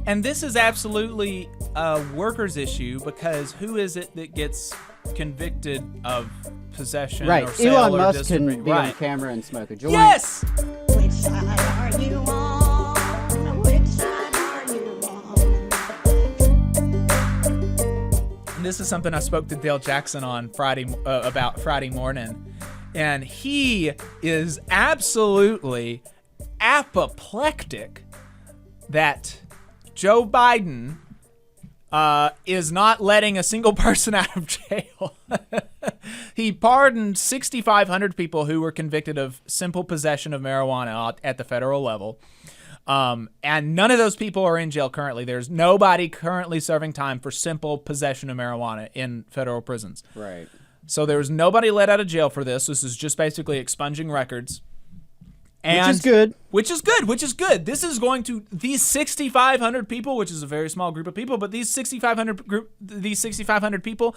And this is absolutely a workers' issue, because who is it that gets convicted of possession or sale Elon or Musk can distribution? be on camera and smoke a joint. Yes! Which side are you on? Which side are you on? And this is something I spoke to Dale Jackson on about Friday morning. And he is absolutely apoplectic that Joe Biden is not letting a single person out of jail. He pardoned 6,500 people who were convicted of simple possession of marijuana at the federal level. And none of those people are in jail currently. There's nobody currently serving time for simple possession of marijuana in federal prisons. Right. So there was nobody let out of jail for this. This is just basically expunging records. And, Which is good. This is going to, these 6,500 people, which is a very small group of people, but these 6,500 people,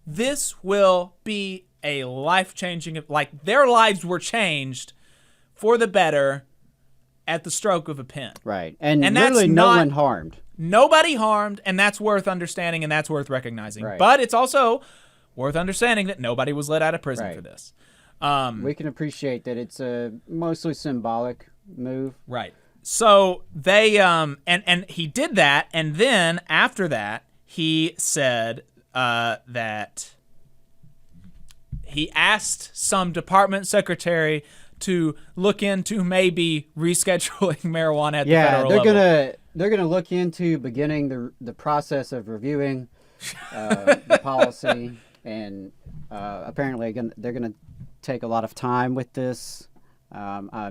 this will be a life-changing, like their lives were changed for the better at the stroke of a pen. Right. And literally no one harmed. Nobody harmed, and that's worth understanding, and that's worth recognizing. Right. But it's also worth understanding that nobody was let out of prison for this. We can appreciate that it's a mostly symbolic move. Right. So they and he did that, and then after that he said that he asked some department secretary to look into maybe rescheduling marijuana at the federal level. They're gonna look into beginning the process of reviewing the policy, and apparently they're gonna take a lot of time with this.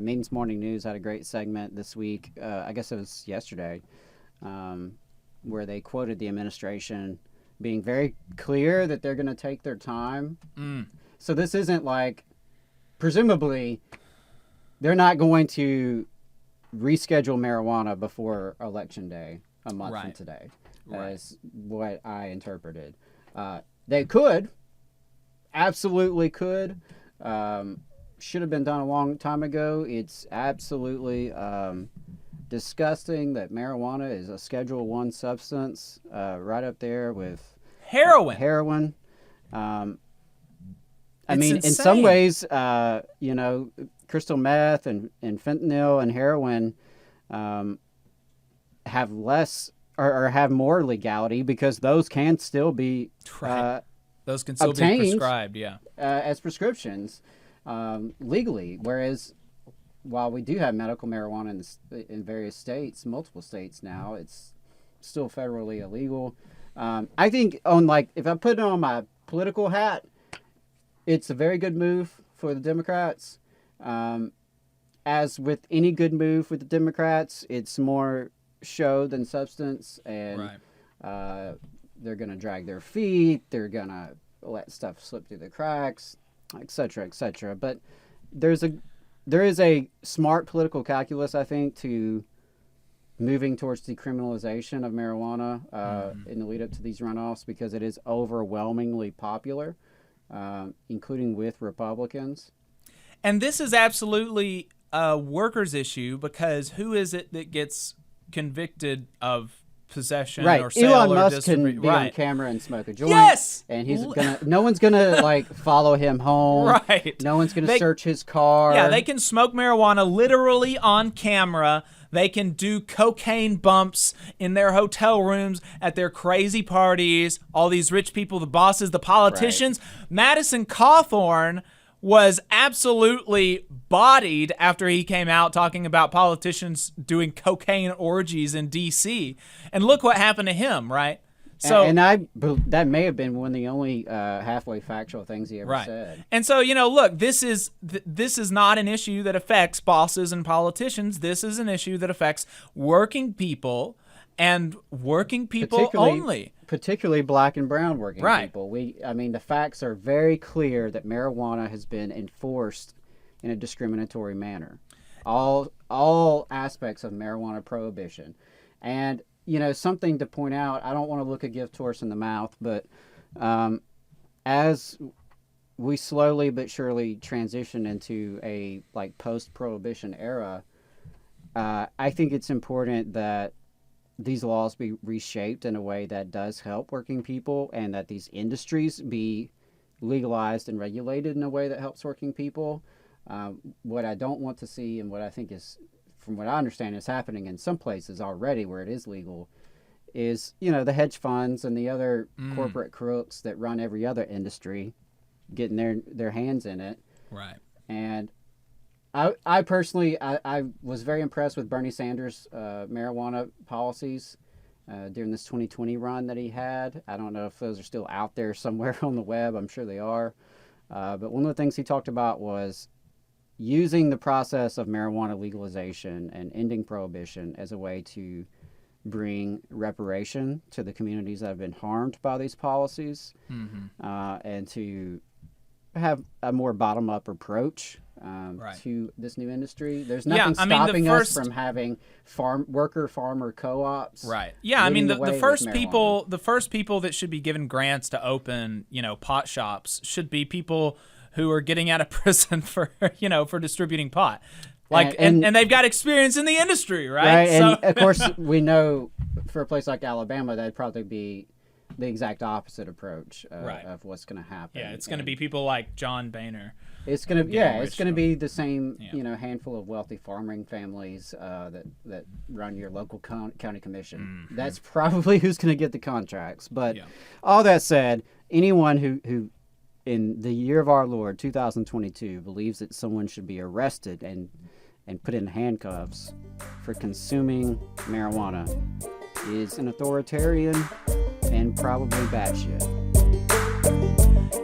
Means Morning News had a great segment this week. I guess it was yesterday, where they quoted the administration being very clear that they're going to take their time. So this isn't like, presumably, they're not going to reschedule marijuana before Election Day, a month from today, is what I interpreted. They could, absolutely could. Should have been done a long time ago. It's absolutely disgusting that marijuana is a Schedule I substance, right up there with heroin. I mean, in some ways, crystal meth and fentanyl and heroin have less or have more legality, because those can still be those can still be prescribed, as prescriptions legally. Whereas, while we do have medical marijuana in various states, multiple states now, it's still federally illegal. I think if I put it on my political hat, it's a very good move for the Democrats. As with any good move with the Democrats, it's more show than substance, and they're going to drag their feet. They're going to let stuff slip through the cracks, et cetera, et cetera. But there is a smart political calculus, I think, to moving towards decriminalization of marijuana in the lead up to these runoffs, because it is overwhelmingly popular, including with Republicans. And this is absolutely a workers' issue, because who is it that gets convicted of possession or sale Elon or Musk can distribution? be on camera and smoke a joint. Yes! And no one's gonna follow him home. Right. No one's gonna search his car. Yeah, they can smoke marijuana literally on camera. They can do cocaine bumps in their hotel rooms, at their crazy parties. All these rich people, the bosses, the politicians. Right. Madison Cawthorn was absolutely bodied after he came out talking about politicians doing cocaine orgies in D.C. And look what happened to him, right? So, that may have been one of the only halfway factual things he ever said. And so, look, this is not an issue that affects bosses and politicians. This is an issue that affects working people, and working people only. Particularly black and brown working people. The facts are very clear that marijuana has been enforced in a discriminatory manner. All aspects of marijuana prohibition. And, something to point out, I don't want to look a gift horse in the mouth, but as we slowly but surely transition into a post-prohibition era, I think it's important that these laws be reshaped in a way that does help working people, and that these industries be legalized and regulated in a way that helps working people. What I don't want to see, and what I think is, from what I understand, is happening in some places already where it is legal, is, the hedge funds and the other corporate crooks that run every other industry getting their hands in it. Right. And I personally, I was very impressed with Bernie Sanders' marijuana policies during this 2020 run that he had. I don't know if those are still out there somewhere on the web. I'm sure they are. But one of the things he talked about was using the process of marijuana legalization and ending prohibition as a way to bring reparation to the communities that have been harmed by these policies, and to have a more bottom-up approach to this new industry. There's nothing stopping us from having farmer co-ops. Right. Yeah. I mean, the first people that should be given grants to open, pot shops should be people who are getting out of prison for distributing pot. And they've got experience in the industry, right? And of course, we know for a place like Alabama, that'd probably be the exact opposite approach of what's going to happen. Yeah, it's going to be people like John Boehner. It's going to be the same, handful of wealthy farming families that run your local county commission. Mm-hmm. That's probably who's going to get the contracts. But all that said, anyone who in the year of our Lord 2022 believes that someone should be arrested and put in handcuffs for consuming marijuana is an authoritarian and probably batshit.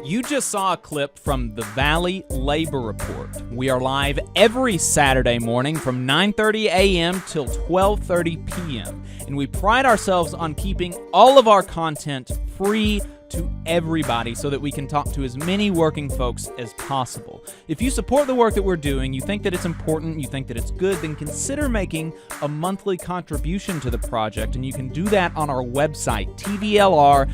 You just saw a clip from the Valley Labor Report. We are live every Saturday morning from 9:30 a.m. till 12:30 p.m. And we pride ourselves on keeping all of our content free to everybody so that we can talk to as many working folks as possible. If you support the work that we're doing, you think that it's important, you think that it's good, then consider making a monthly contribution to the project, and you can do that on our website, tvlr.fm.